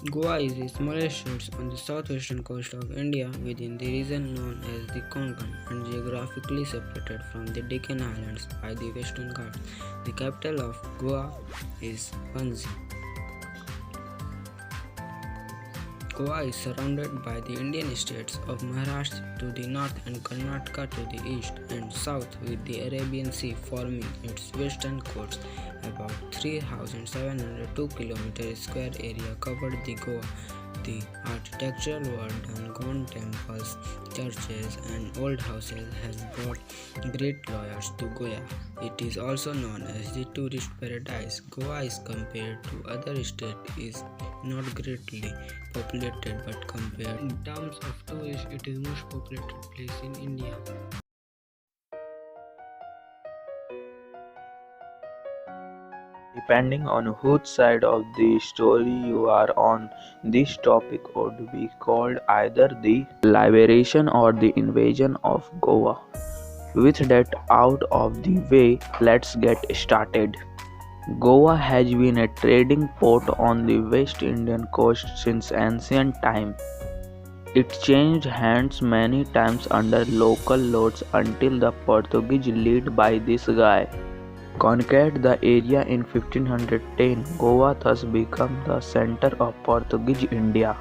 Goa is the smallest state on the southwestern coast of India within the region known as the Konkan and geographically separated from the Deccan Islands by the Western Ghats. The capital of Goa is Panji. Goa is surrounded by the Indian states of Maharashtra to the north and Karnataka to the east and south, with the Arabian Sea forming its western coast. About 3,702 km square area covered the Goa. The architectural world and gone temples, churches, and old houses has brought great lawyers to Goa. It is also known as the tourist paradise. Goa is compared to other states is not greatly populated, but compared in terms of tourists it is most populated place in India. Depending on whose side of the story you are on, this topic would be called either the liberation or the invasion of Goa. With that out of the way, let's get started. Goa has been a trading port on the West Indian coast since ancient time. It changed hands many times under local lords until the Portuguese led by this guy conquered the area in 1510. Goa thus became the center of Portuguese India.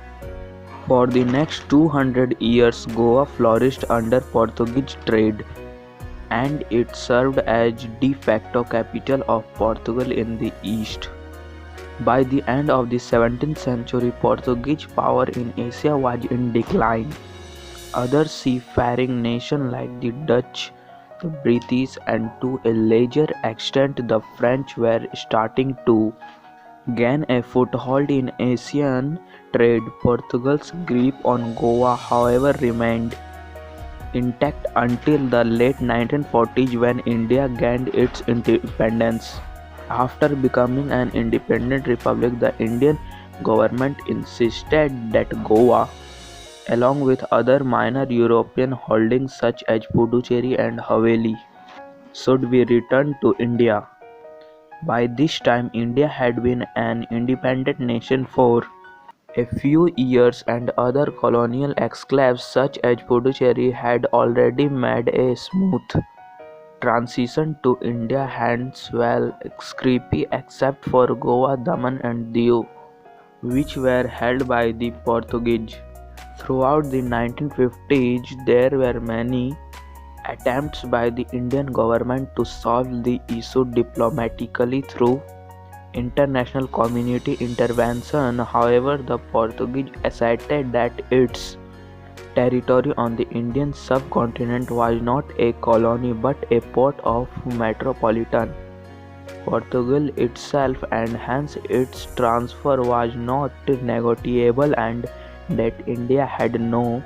For the next 200 years, Goa flourished under Portuguese trade, and it served as de facto capital of Portugal in the east. By the end of the 17th century, Portuguese power in Asia was in decline. Other seafaring nations like the Dutch, the British, and to a larger extent the French were starting to gain a foothold in Asian trade. Portugal's grip on Goa, however, remained intact until the late 1940s when India gained its independence. After becoming an independent republic, the Indian government insisted that Goa, along with other minor European holdings such as Puducherry and Haveli, should be returned to India. By this time, India had been an independent nation for a few years, and other colonial exclaves such as Puducherry had already made a smooth transition to India, hence well scrappy except for Goa, Daman and Diu, which were held by the Portuguese. Throughout the 1950s, there were many attempts by the Indian government to solve the issue diplomatically through international community intervention. However, the Portuguese asserted that its territory on the Indian subcontinent was not a colony but a port of metropolitan Portugal itself, and hence its transfer was not negotiable, and that India had no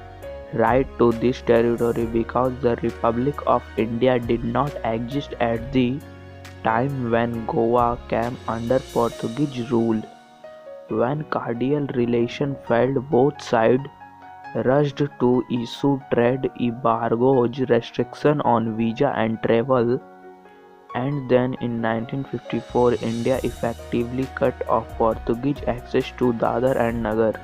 right to this territory because the Republic of India did not exist at the time when Goa came under Portuguese rule. When cordial relations failed, both sides rushed to issue trade embargoes, restrictions on visa and travel, and then in 1954 India effectively cut off Portuguese access to Dadar and Nagar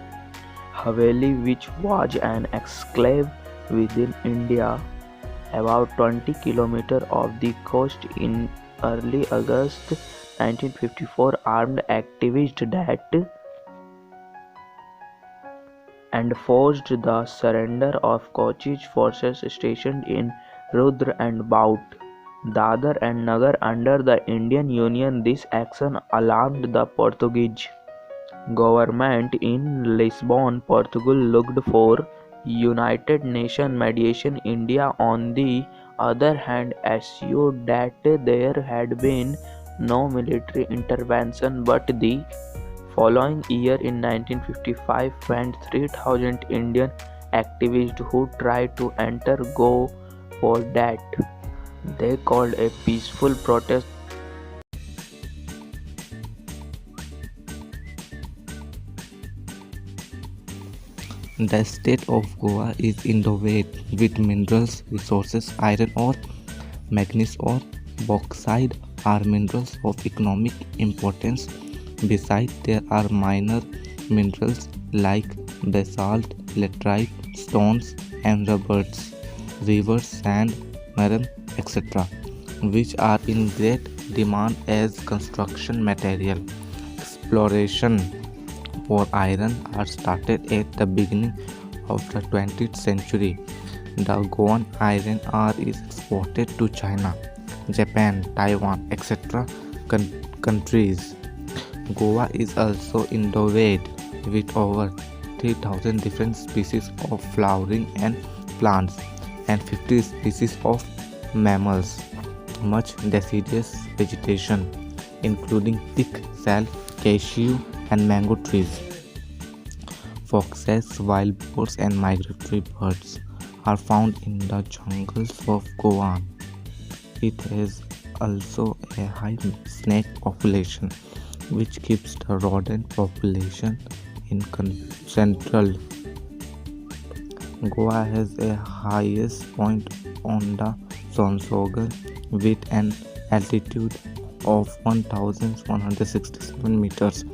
Haveli, which was an exclave within India about 20 kilometers off the coast. In early August 1954, armed activists that enforced the surrender of Kochi's forces stationed in Rudra and Baut, Dadar and Nagar under the Indian Union. This action alarmed the Portuguese government in Lisbon. Portugal looked for United Nations mediation. India, on the other hand, assured that there had been no military intervention, but the following year in 1955 when 3,000 Indian activists who tried to enter Go for that they called a peaceful protest. The state of Goa is endowed with minerals resources. Iron ore, manganese ore, bauxite are minerals of economic importance. Besides, there are minor minerals like basalt, laterite, stones, and rubbers, rivers, sand, marine, etc., which are in great demand as construction material. Exploration for iron ore started at the beginning of the 20th century. The Goan iron ore is exported to China, Japan, Taiwan, etc. countries. Goa is also endowed with over 3,000 different species of flowering and plants and 50 species of mammals, much deciduous vegetation, including thick sal, cashew, and mango trees. Foxes, wild boars, and migratory birds are found in the jungles of Goa. It has also a high snake population, which keeps the rodent population in central. Goa has a highest point on the Sonsogal with an altitude of 1,167 meters.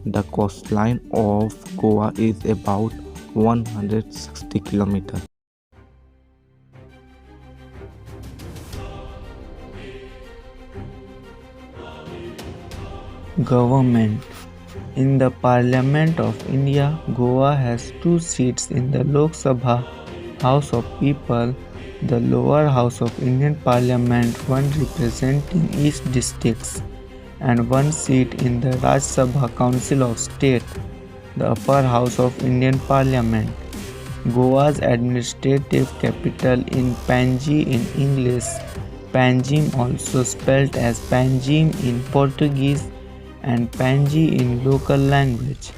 The coastline of Goa is about 160 kilometers. Government. In the Parliament of India, Goa has two seats in the Lok Sabha, House of People, the lower house of Indian Parliament, one representing east districts, and one seat in the Raj Sabha Council of State, the upper house of Indian Parliament. Goa's administrative capital in Panji in English, Panjim also spelt as Panjim in Portuguese, and Panji in local language.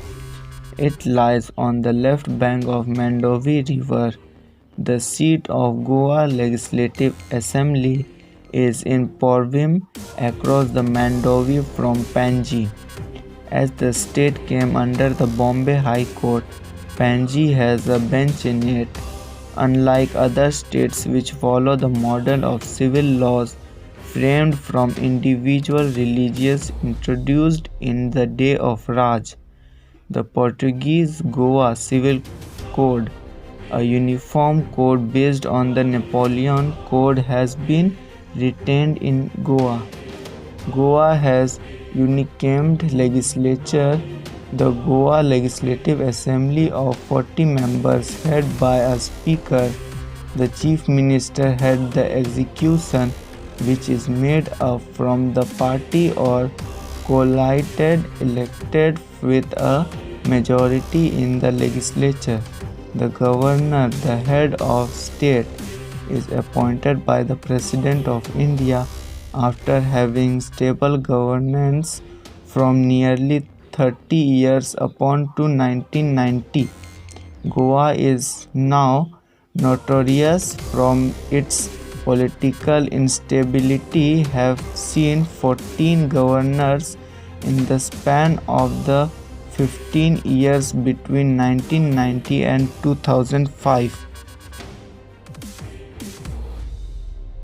It lies on the left bank of Mandovi River. The seat of Goa Legislative Assembly is in Porvim across the Mandovi from Panji. As the state came under the Bombay High Court, Panji has a bench in it. Unlike other states which follow the model of civil laws framed from individual religions introduced in the day of Raj, the Portuguese Goa Civil Code, a uniform code based on the Napoleon Code, has been retained in Goa. Goa has unicameral legislature. The Goa Legislative Assembly of 40 members head by a speaker. The Chief Minister head the execution, which is made up from the party or coalited elected with a majority in the legislature. The governor, the head of state, is appointed by the President of India after having stable governance from nearly 30 years upon to 1990. Goa is now notorious from its political instability, have seen 14 governors in the span of the 15 years between 1990 and 2005.